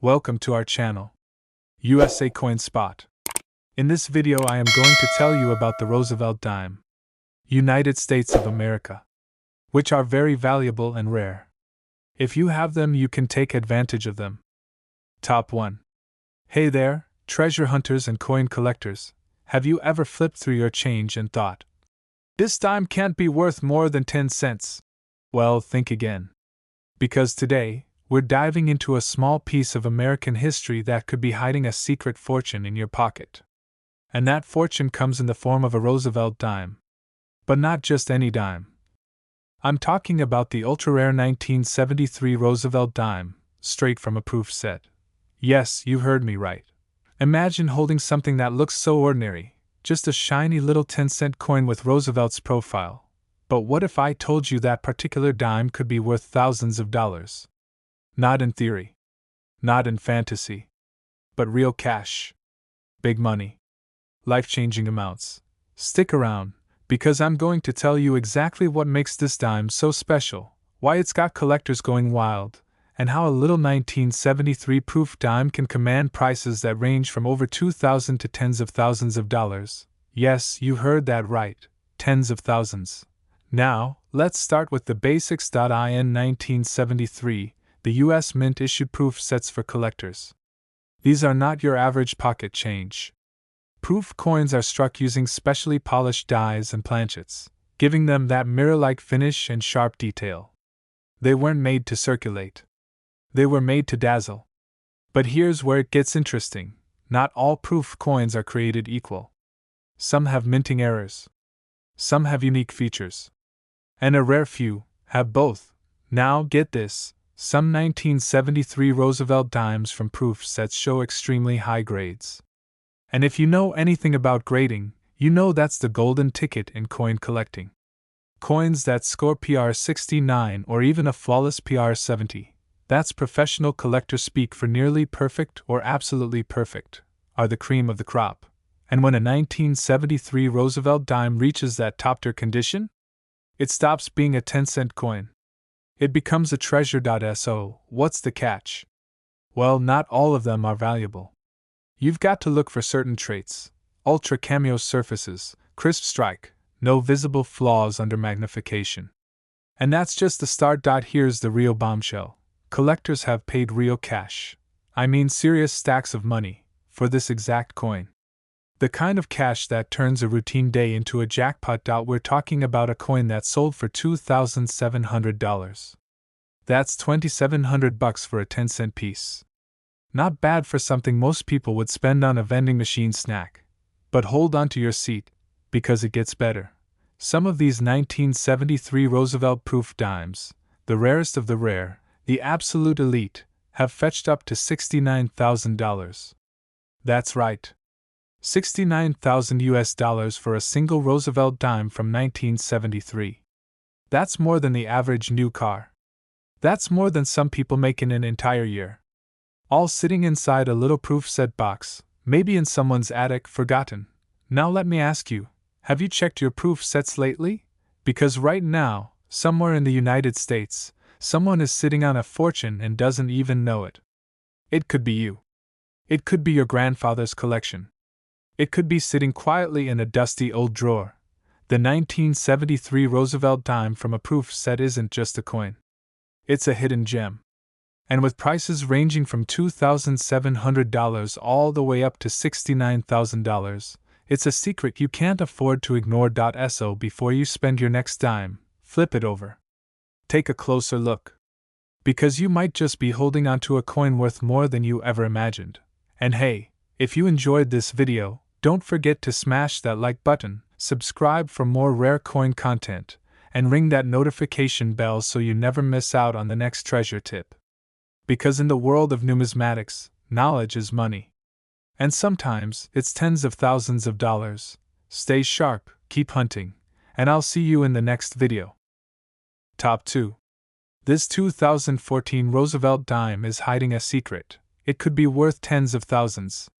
Welcome to our channel, USA Coin Spot. In this video I am going to tell you about the Roosevelt Dime, United States of America, which are very valuable and rare. If you have them, you can take advantage of them. Top 1. Hey there, treasure hunters and coin collectors. Have you ever flipped through your change and thought, this dime can't be worth more than 10 cents? Well, think again. Because today, we're diving into a small piece of American history that could be hiding a secret fortune in your pocket. And that fortune comes in the form of a Roosevelt dime. But not just any dime. I'm talking about the ultra-rare 1973 Roosevelt dime, straight from a proof set. Yes, you heard me right. Imagine holding something that looks so ordinary, just a shiny little 10-cent coin with Roosevelt's profile. But what if I told you that particular dime could be worth thousands of dollars? Not in theory. Not in fantasy. But real cash. Big money. Life-changing amounts. Stick around, because I'm going to tell you exactly what makes this dime so special, why it's got collectors going wild, and how a little 1973 proof dime can command prices that range from over $2,000 to tens of thousands of dollars. Yes, you heard that right, tens of thousands. Now, let's start with the basics. In 1973, the U.S. Mint issued proof sets for collectors. These are not your average pocket change. Proof coins are struck using specially polished dies and planchets, giving them that mirror-like finish and sharp detail. They weren't made to circulate. They were made to dazzle. But here's where it gets interesting. Not all proof coins are created equal. Some have minting errors. Some have unique features. And a rare few have both. Now, get this. Some 1973 Roosevelt dimes from proof sets show extremely high grades. And if you know anything about grading, you know that's the golden ticket in coin collecting. Coins that score PR 69 or even a flawless PR 70, that's professional collector speak for nearly perfect or absolutely perfect, are the cream of the crop. And when a 1973 Roosevelt dime reaches that top-tier condition, it stops being a 10-cent coin. It becomes a treasure. So, what's the catch? Well, not all of them are valuable. You've got to look for certain traits: ultra cameo surfaces, crisp strike, no visible flaws under magnification. And that's just the start. Here's the real bombshell. Collectors have paid real cash. I mean serious stacks of money, for this exact coin. The kind of cash that turns a routine day into a jackpot. We're talking about a coin that sold for $2,700. That's $2,700 for a 10-cent piece. Not bad for something most people would spend on a vending machine snack. But hold on to your seat, because it gets better. Some of these 1973 Roosevelt proof dimes, the rarest of the rare, the absolute elite, have fetched up to $69,000. That's right. $69,000 for a single Roosevelt dime from 1973. That's more than the average new car. That's more than some people make in an entire year. All sitting inside a little proof set box, maybe in someone's attic, forgotten. Now let me ask you, have you checked your proof sets lately? Because right now, somewhere in the United States, someone is sitting on a fortune and doesn't even know it. It could be you. It could be your grandfather's collection. It could be sitting quietly in a dusty old drawer. The 1973 Roosevelt dime from a proof set isn't just a coin. It's a hidden gem. And with prices ranging from $2,700 all the way up to $69,000, it's a secret you can't afford to ignore. So before you spend your next dime, flip it over. Take a closer look. Because you might just be holding onto a coin worth more than you ever imagined. And hey, if you enjoyed this video, don't forget to smash that like button, subscribe for more rare coin content, and ring that notification bell so you never miss out on the next treasure tip. Because in the world of numismatics, knowledge is money. And sometimes, it's tens of thousands of dollars. Stay sharp, keep hunting, and I'll see you in the next video. Top 2. This 2014 Roosevelt dime is hiding a secret. It could be worth tens of thousands.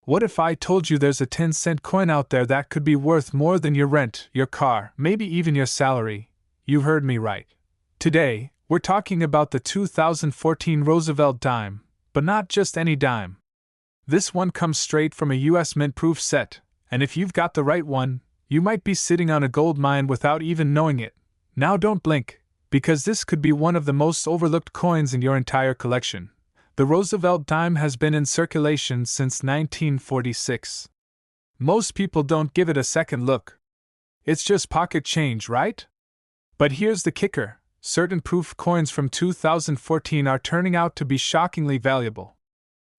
What if I told you there's a 10-cent coin out there that could be worth more than your rent, your car, maybe even your salary? You heard me right. Today, we're talking about the 2014 Roosevelt Dime, But not just any dime. This one comes straight from a US mint-proof set, and if you've got the right one, you might be sitting on a gold mine without even knowing it. Now don't blink, because this could be one of the most overlooked coins in your entire collection. The Roosevelt Dime has been in circulation since 1946. Most people don't give it a second look. It's just pocket change, right? But here's the kicker. Certain proof coins from 2014 are turning out to be shockingly valuable.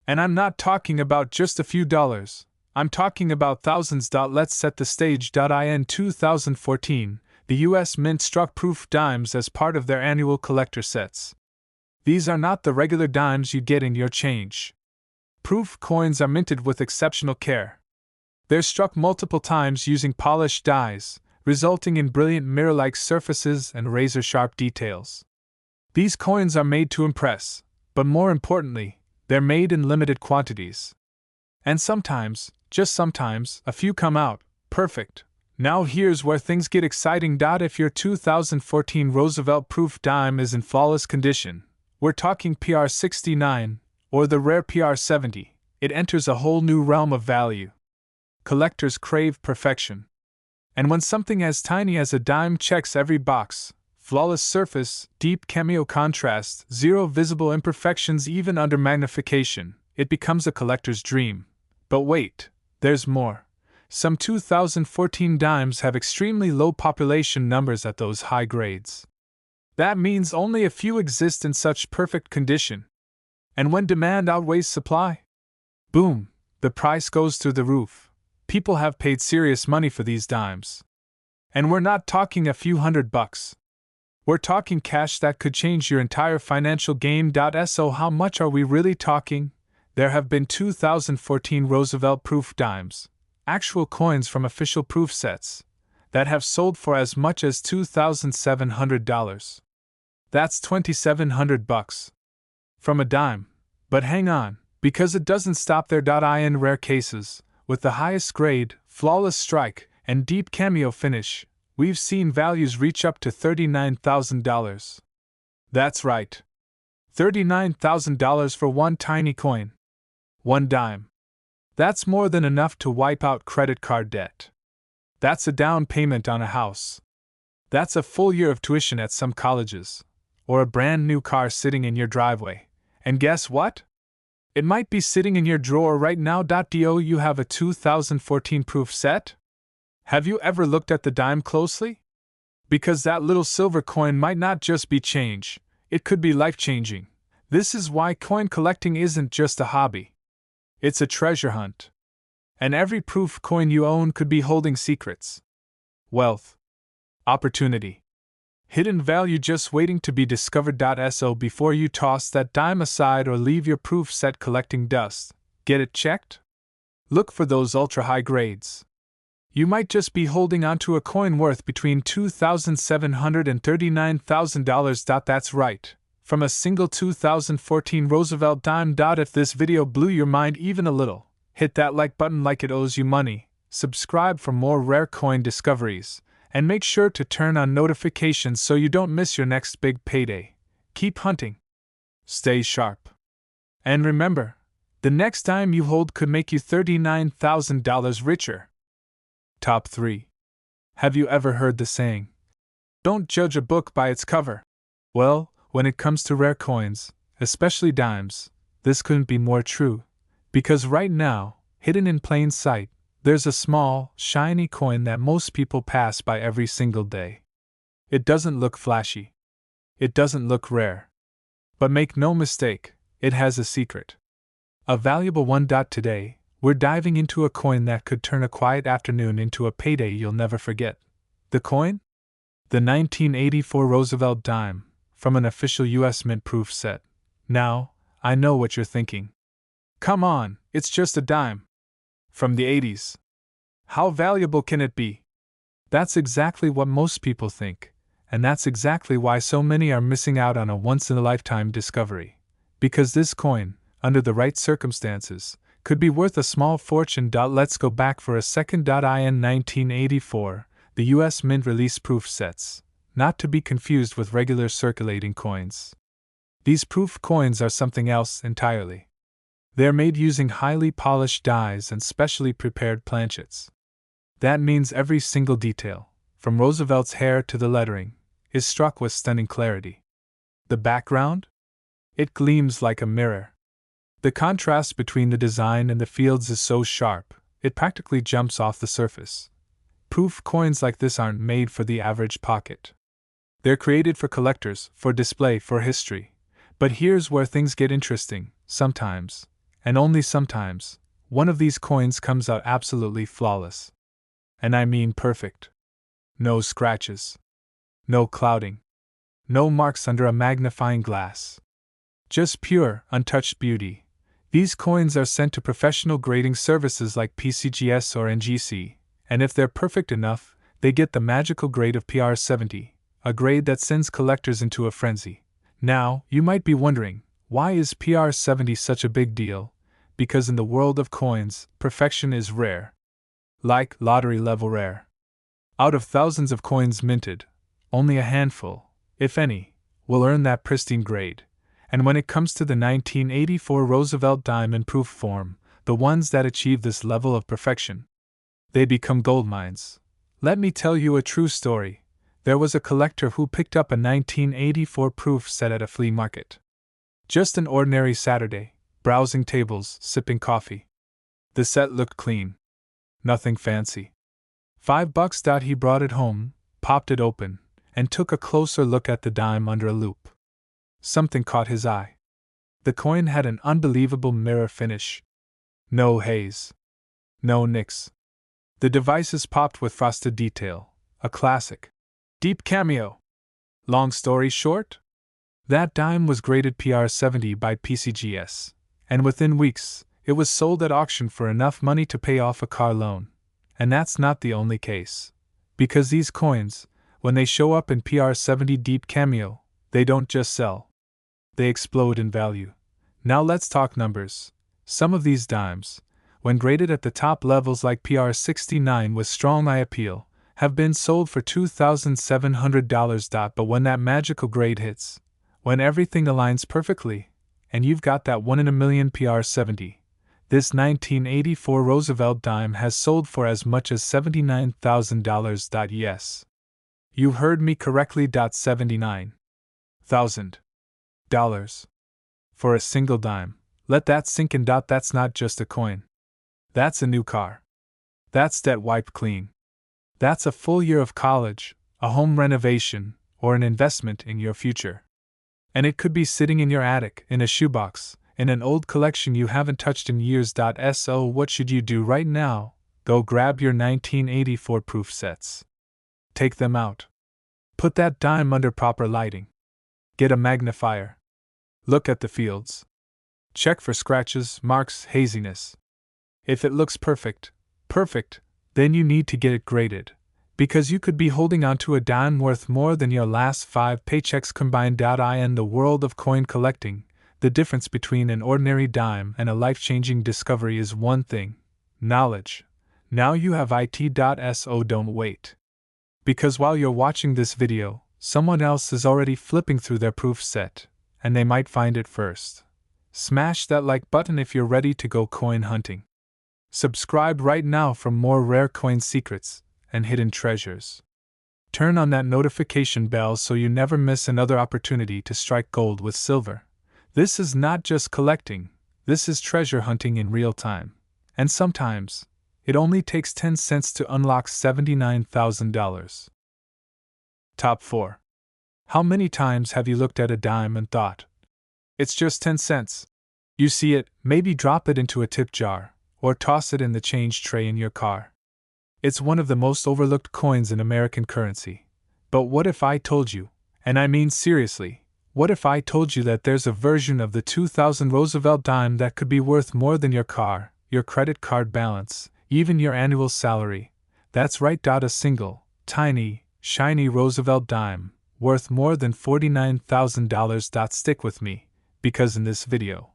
And I'm not talking about just a few dollars. I'm talking about thousands. Let's set the stage. In 2014, the US Mint struck proof dimes as part of their annual collector sets. These are not the regular dimes you get in your change. Proof coins are minted with exceptional care. They're struck multiple times using polished dies, resulting in brilliant mirror-like surfaces and razor-sharp details. These coins are made to impress, but more importantly, they're made in limited quantities. And sometimes, just sometimes, a few come out perfect. Now here's where things get exciting. If your 2014 Roosevelt proof dime is in flawless condition, we're talking PR69, or the rare PR70, it enters a whole new realm of value. Collectors crave perfection. And when something as tiny as a dime checks every box, flawless surface, deep cameo contrast, zero visible imperfections even under magnification, it becomes a collector's dream. But wait, there's more. Some 2014 dimes have extremely low population numbers at those high grades. That means only a few exist in such perfect condition. And when demand outweighs supply, boom, the price goes through the roof. People have paid serious money for these dimes. And we're not talking a few $100. We're talking cash that could change your entire financial game. So how much are we really talking? There have been 2014 Roosevelt proof dimes, actual coins from official proof sets, that have sold for as much as $2,700. That's $2,700 from a dime. But hang on, because it doesn't stop there. In rare cases, with the highest grade, flawless strike, and deep cameo finish, we've seen values reach up to $39,000. That's right. $39,000 for one tiny coin. One dime. That's more than enough to wipe out credit card debt. That's a down payment on a house. That's a full year of tuition at some colleges. Or a brand new car sitting in your driveway. And guess what? It might be sitting in your drawer right now. Do you have a 2014 proof set? Have you ever looked at the dime closely? Because that little silver coin might not just be change, it could be life-changing. This is why coin collecting isn't just a hobby. It's a treasure hunt. And every proof coin you own could be holding secrets, wealth, opportunity, hidden value just waiting to be discovered. So before you toss that dime aside or leave your proof set collecting dust, get it checked? Look for those ultra-high grades. You might just be holding onto a coin worth between $2,700 and $39,000. That's right, from a single 2014 Roosevelt Dime. If this video blew your mind even a little, hit that like button like it owes you money, subscribe for more rare coin discoveries, and make sure to turn on notifications so you don't miss your next big payday. Keep hunting. Stay sharp. And remember, the next dime you hold could make you $39,000 richer. Top 3. Have you ever heard the saying, "Don't judge a book by its cover"? Well, when it comes to rare coins, especially dimes, this couldn't be more true. Because right now, hidden in plain sight, there's a small, shiny coin that most people pass by every single day. It doesn't look flashy. It doesn't look rare. But make no mistake, it has a secret. A valuable one. Today, we're diving into a coin that could turn a quiet afternoon into a payday you'll never forget. The coin? The 1984 Roosevelt Dime, from an official US Mint proof set. Now, I know what you're thinking. Come on, it's just a dime. From the 80s. How valuable can it be? That's exactly what most people think, and that's exactly why so many are missing out on a once-in-a-lifetime discovery. Because this coin, under the right circumstances, could be worth a small fortune. Let's go back for a second. In 1984, the US Mint released proof sets, not to be confused with regular circulating coins. These proof coins are something else entirely. They're made using highly polished dies and specially prepared planchets. That means every single detail, from Roosevelt's hair to the lettering, is struck with stunning clarity. The background? It gleams like a mirror. The contrast between the design and the fields is so sharp, it practically jumps off the surface. Proof coins like this aren't made for the average pocket. They're created for collectors, for display, for history. But here's where things get interesting. Sometimes, and only sometimes, one of these coins comes out absolutely flawless. And I mean perfect. No scratches. No clouding. No marks under a magnifying glass. Just pure, untouched beauty. These coins are sent to professional grading services like PCGS or NGC, and if they're perfect enough, they get the magical grade of PR70, a grade that sends collectors into a frenzy. Now, you might be wondering, why is PR70 such a big deal? Because in the world of coins, perfection is rare. Like lottery level rare. Out of thousands of coins minted, only a handful, if any, will earn that pristine grade. And when it comes to the 1984 Roosevelt Dime in proof form, the ones that achieve this level of perfection, they become gold mines. Let me tell you a true story. There was a collector who picked up a 1984 proof set at a flea market. Just an ordinary Saturday, browsing tables, sipping coffee. The set looked clean. Nothing fancy. $5. He brought it home, popped it open, and took a closer look at the dime under a loupe. Something caught his eye. The coin had an unbelievable mirror finish. No haze. No nicks. The devices popped with frosted detail, a classic. Deep cameo. Long story short? That dime was graded PR70 by PCGS, and within weeks, it was sold at auction for enough money to pay off a car loan. And that's not the only case. Because these coins, when they show up in PR70 Deep Cameo, they don't just sell. They explode in value. Now let's talk numbers. Some of these dimes, when graded at the top levels like PR69 with strong eye appeal, have been sold for $2,700. But when that magical grade hits, when everything aligns perfectly, and you've got that 1 in a million PR70, this 1984 Roosevelt Dime has sold for as much as $79,000. Yes. You heard me correctly. $79,000. For a single dime. Let that sink in. That's not just a coin. That's a new car. That's debt wiped clean. That's a full year of college, a home renovation, or an investment in your future. And it could be sitting in your attic, in a shoebox, in an old collection you haven't touched in years. So what should you do right now? Go grab your 1984 proof sets. Take them out. Put that dime under proper lighting. Get a magnifier. Look at the fields. Check for scratches, marks, haziness. If it looks perfect, then you need to get it graded. Because you could be holding onto a dime worth more than your last 5 paychecks combined. In the world of coin collecting, the difference between an ordinary dime and a life-changing discovery is one thing: knowledge. Now you have it. So don't wait. Because while you're watching this video, someone else is already flipping through their proof set, and they might find it first. Smash that like button if you're ready to go coin hunting. Subscribe right now for more rare coin secrets and hidden treasures. Turn on that notification bell so you never miss another opportunity to strike gold with silver. This is not just collecting, this is treasure hunting in real time. And sometimes, it only takes 10 cents to unlock $79,000. Top 4. How many times have you looked at a dime and thought, it's just 10 cents? You see it, maybe drop it into a tip jar, or toss it in the change tray in your car. It's one of the most overlooked coins in American currency. But what if I told you, and I mean seriously, what if I told you that there's a version of the 2000 Roosevelt Dime that could be worth more than your car, your credit card balance, even your annual salary? That's right. A single, tiny, shiny Roosevelt Dime, worth more than $49,000. Stick with me, because in this video,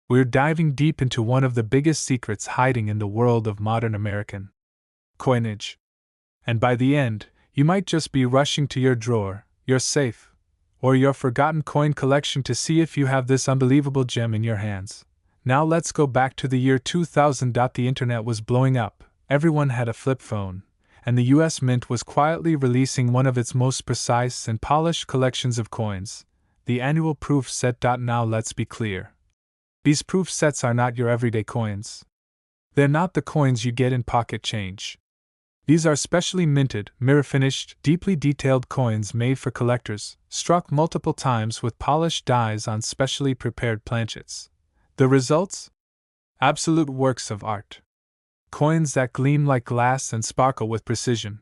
we're diving deep into one of the biggest secrets hiding in the world of modern American coinage. And by the end, you might just be rushing to your drawer, your safe, or your forgotten coin collection to see if you have this unbelievable gem in your hands. Now let's go back to the year 2000. The internet was blowing up, everyone had a flip phone, and the US Mint was quietly releasing one of its most precise and polished collections of coins, the annual proof set. Now let's be clear. These proof sets are not your everyday coins. They're not the coins you get in pocket change. These are specially minted, mirror-finished, deeply detailed coins made for collectors, struck multiple times with polished dies on specially prepared planchets. The results? Absolute works of art. Coins that gleam like glass and sparkle with precision.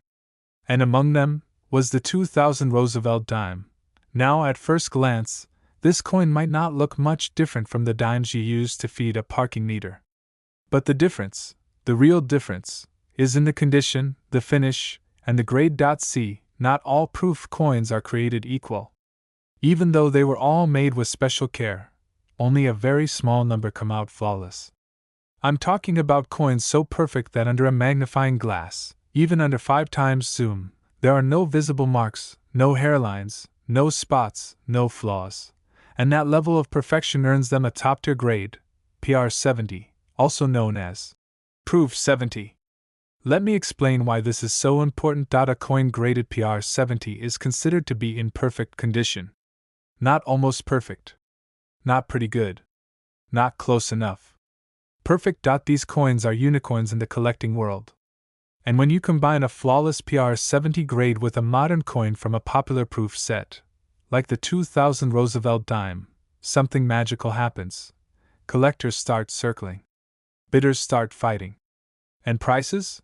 And among them was the 2000 Roosevelt Dime. Now, at first glance, this coin might not look much different from the dimes you use to feed a parking meter. But the difference, the real difference, is in the condition, the finish, and the grade. See, not all proof coins are created equal. Even though they were all made with special care, only a very small number come out flawless. I'm talking about coins so perfect that under a magnifying glass, even under 5 times zoom, there are no visible marks, no hairlines, no spots, no flaws. And that level of perfection earns them a top-tier grade, PR 70, also known as Proof 70. Let me explain why this is so important. A coin graded PR 70 is considered to be in perfect condition. Not almost perfect. Not pretty good. Not close enough. Perfect. These coins are unicorns in the collecting world. And when you combine a flawless PR 70 grade with a modern coin from a popular proof set, like the 2000 Roosevelt Dime, something magical happens. Collectors start circling. Bidders start fighting. And prices?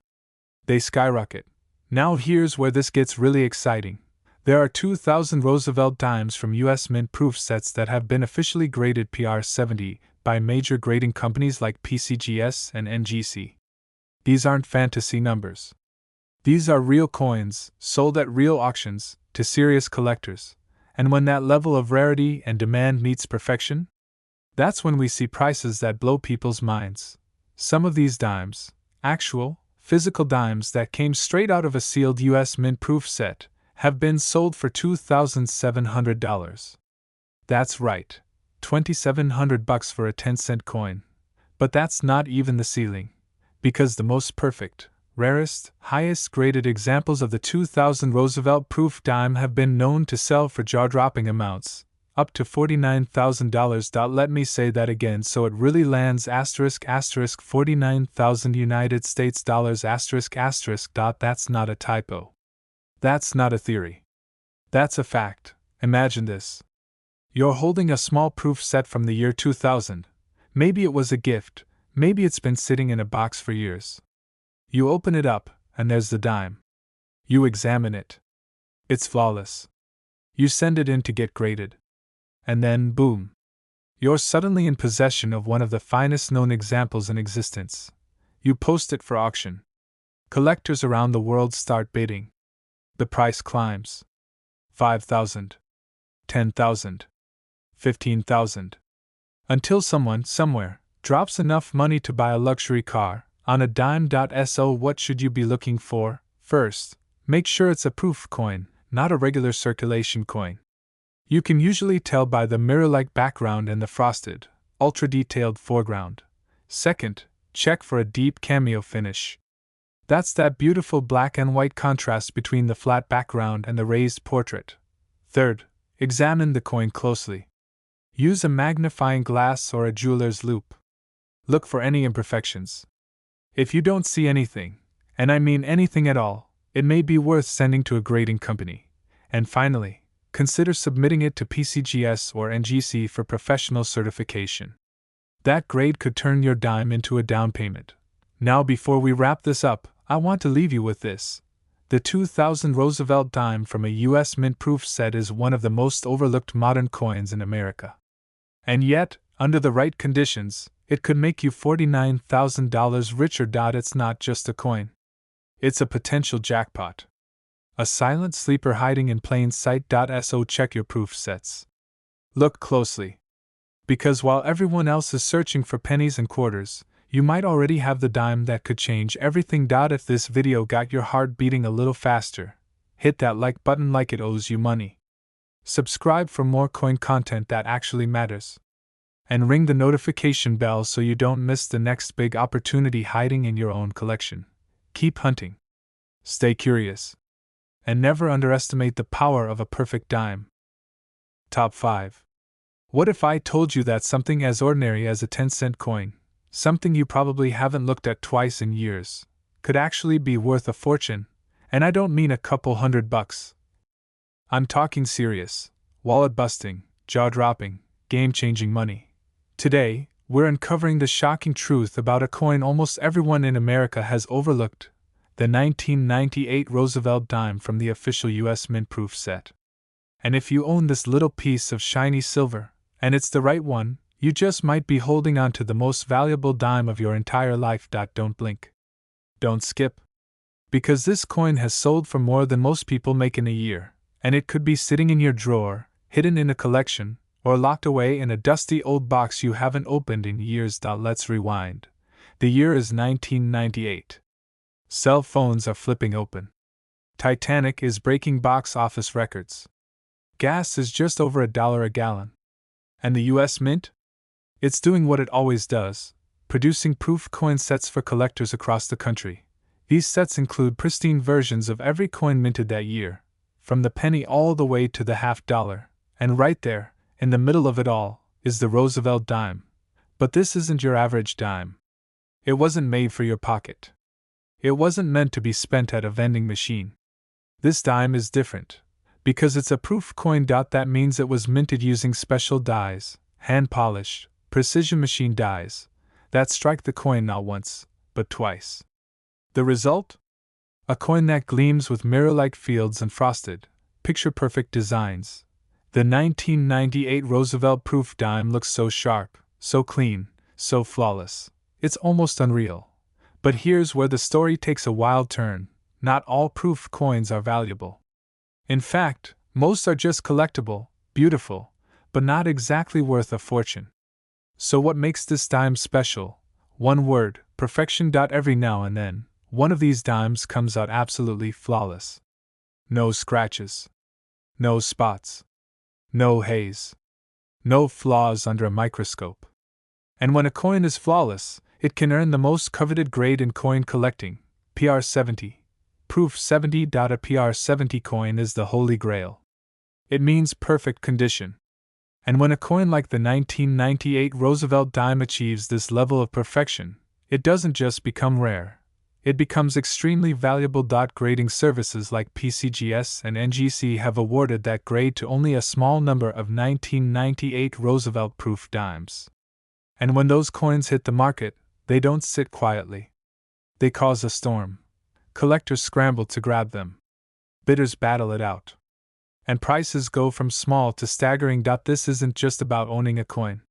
They skyrocket. Now here's where this gets really exciting. There are 2000 Roosevelt Dimes from US Mint proof sets that have been officially graded PR 70 by major grading companies like PCGS and NGC. These aren't fantasy numbers. These are real coins, sold at real auctions, to serious collectors. And when that level of rarity and demand meets perfection, that's when we see prices that blow people's minds. Some of these dimes, actual, physical dimes that came straight out of a sealed US Mint proof set, have been sold for $2,700. That's right, $2,700 for a 10-cent coin. But that's not even the ceiling, because the most perfect, rarest, highest graded examples of the 2000 Roosevelt proof dime have been known to sell for jaw-dropping amounts, up to $49,000. Let me say that again so it really lands *** 49,000 United ***. That's not a typo. That's not a theory. That's a fact. Imagine this. You're holding a small proof set from the year 2000. Maybe it was a gift, maybe it's been sitting in a box for years. You open it up, and there's the dime. You examine it. It's flawless. You send it in to get graded. And then, boom. You're suddenly in possession of one of the finest known examples in existence. You post it for auction. Collectors around the world start bidding. The price climbs. 5,000. 10,000. 15,000. Until someone, somewhere, drops enough money to buy a luxury car on a dime. So what should you be looking for? First, make sure it's a proof coin, not a regular circulation coin. You can usually tell by the mirror-like background and the frosted, ultra-detailed foreground. Second, check for a deep cameo finish. That's that beautiful black and white contrast between the flat background and the raised portrait. Third, examine the coin closely. Use a magnifying glass or a jeweler's loupe. Look for any imperfections. If you don't see anything, and I mean anything at all, it may be worth sending to a grading company. And finally, consider submitting it to PCGS or NGC for professional certification. That grade could turn your dime into a down payment. Now, before we wrap this up, I want to leave you with this. The 2000 Roosevelt Dime from a US Mint proof set is one of the most overlooked modern coins in America. And yet, under the right conditions, it could make you $49,000 richer. It's not just a coin. It's a potential jackpot. A silent sleeper hiding in plain sight. So check your proof sets. Look closely. Because while everyone else is searching for pennies and quarters, you might already have the dime that could change everything. If this video got your heart beating a little faster, hit that like button like it owes you money. subscribe for more coin content that actually matters, and ring the notification bell so you don't miss the next big opportunity hiding in your own collection. Keep hunting. Stay curious. And never underestimate the power of a perfect dime. Top 5. What if I told you that something as ordinary as a 10-cent coin, something you probably haven't looked at twice in years, could actually be worth a fortune? And I don't mean a couple $100. I'm talking serious, wallet-busting, jaw-dropping, game-changing money. Today, we're uncovering the shocking truth about a coin almost everyone in America has overlooked, the 1998 Roosevelt Dime from the official U.S. Mint proof set. And if you own this little piece of shiny silver, and it's the right one, you just might be holding on to the most valuable dime of your entire life. Don't blink. Don't skip. Because this coin has sold for more than most people make in a year, and it could be sitting in your drawer, hidden in a collection, or locked away in a dusty old box you haven't opened in years. Let's rewind. The year is 1998. Cell phones are flipping open. Titanic is breaking box office records. Gas is just over $1 a gallon. And the US Mint? It's doing what it always does, producing proof coin sets for collectors across the country. These sets include pristine versions of every coin minted that year, from the penny all the way to the $50, and right there, in the middle of it all, is the Roosevelt Dime. But this isn't your average dime. It wasn't made for your pocket. It wasn't meant to be spent at a vending machine. This dime is different, because it's a proof coin. That means it was minted using special dies, hand-polished, precision machine dies, that strike the coin not once, but twice. The result? A coin that gleams with mirror-like fields and frosted, picture-perfect designs. The 1998 Roosevelt proof dime looks so sharp, so clean, so flawless. It's almost unreal. But here's where the story takes a wild turn. Not all proof coins are valuable. In fact, most are just collectible, beautiful, but not exactly worth a fortune. So what makes this dime special? One word: perfection. Every now and then, one of these dimes comes out absolutely flawless. No scratches. No spots. No haze. No flaws under a microscope. And when a coin is flawless, it can earn the most coveted grade in coin collecting, PR70. Proof 70. A PR70 coin is the holy grail. It means perfect condition. And when a coin like the 1998 Roosevelt Dime achieves this level of perfection, it doesn't just become rare. It becomes extremely valuable. Grading services like PCGS and NGC have awarded that grade to only a small number of 1998 Roosevelt proof dimes. And when those coins hit the market, they don't sit quietly. They cause a storm. Collectors scramble to grab them. Bidders battle it out. And prices go from small to staggering. This isn't just about owning a coin.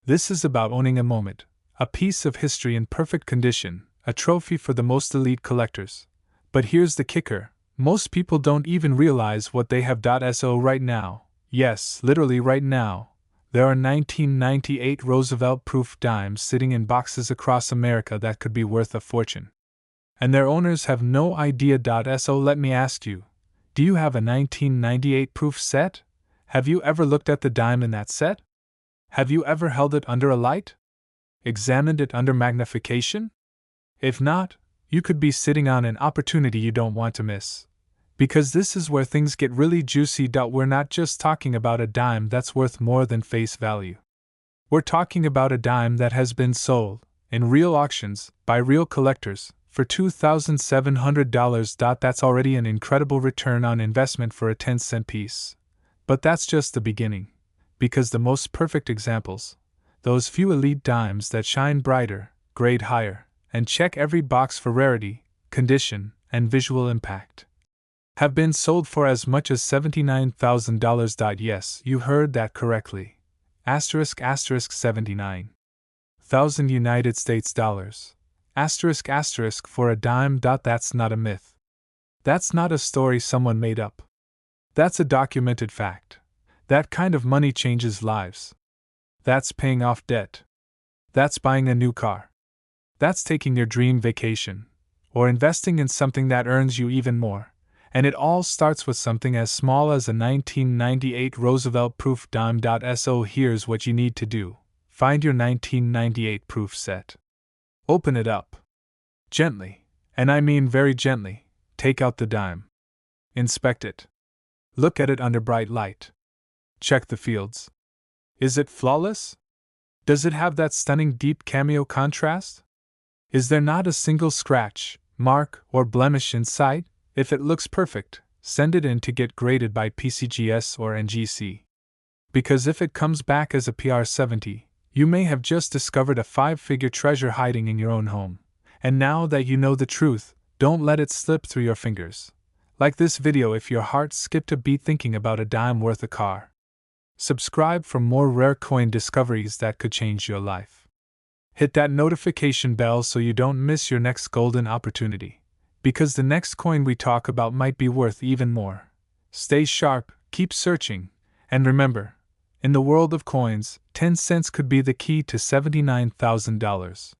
This is about owning a moment, a piece of history in perfect condition, a trophy for the most elite collectors. But here's the kicker: most people don't even realize what they have. So right now, yes, literally right now, there are 1998 Roosevelt proof dimes sitting in boxes across America that could be worth a fortune. And their owners have no idea. So let me ask you, do you have a 1998 proof set? Have you ever looked at the dime in that set? Have you ever held it under a light? Examined it under magnification? If not, you could be sitting on an opportunity you don't want to miss. Because this is where things get really juicy. We're not just talking about a dime that's worth more than face value. We're talking about a dime that has been sold, in real auctions, by real collectors, for $2,700. That's already an incredible return on investment for a 10-cent piece. But that's just the beginning. Because the most perfect examples, those few elite dimes that shine brighter, grade higher, and check every box for rarity, condition, and visual impact, have been sold for as much as $79,000. Yes, you heard that correctly. Asterisk 79,000 United States dollars. Asterisk for a dime. That's not a myth. That's not a story someone made up. That's a documented fact. That kind of money changes lives. That's paying off debt. That's buying a new car. That's taking your dream vacation, or investing in something that earns you even more. And it all starts with something as small as a 1998 Roosevelt proof dime. So here's what you need to do. Find your 1998 proof set. Open it up. Gently, and I mean very gently, take out the dime. Inspect it. Look at it under bright light. Check the fields. Is it flawless? Does it have that stunning deep cameo contrast? Is there not a single scratch, mark, or blemish in sight? If it looks perfect, send it in to get graded by PCGS or NGC. Because if it comes back as a PR70, you may have just discovered a 5-figure treasure hiding in your own home. And now that you know the truth, don't let it slip through your fingers. Like this video if your heart skipped a beat thinking about a dime worth a car. Subscribe for more rare coin discoveries that could change your life. Hit that notification bell so you don't miss your next golden opportunity. Because the next coin we talk about might be worth even more. Stay sharp, keep searching, and remember, in the world of coins, 10 cents could be the key to $79,000.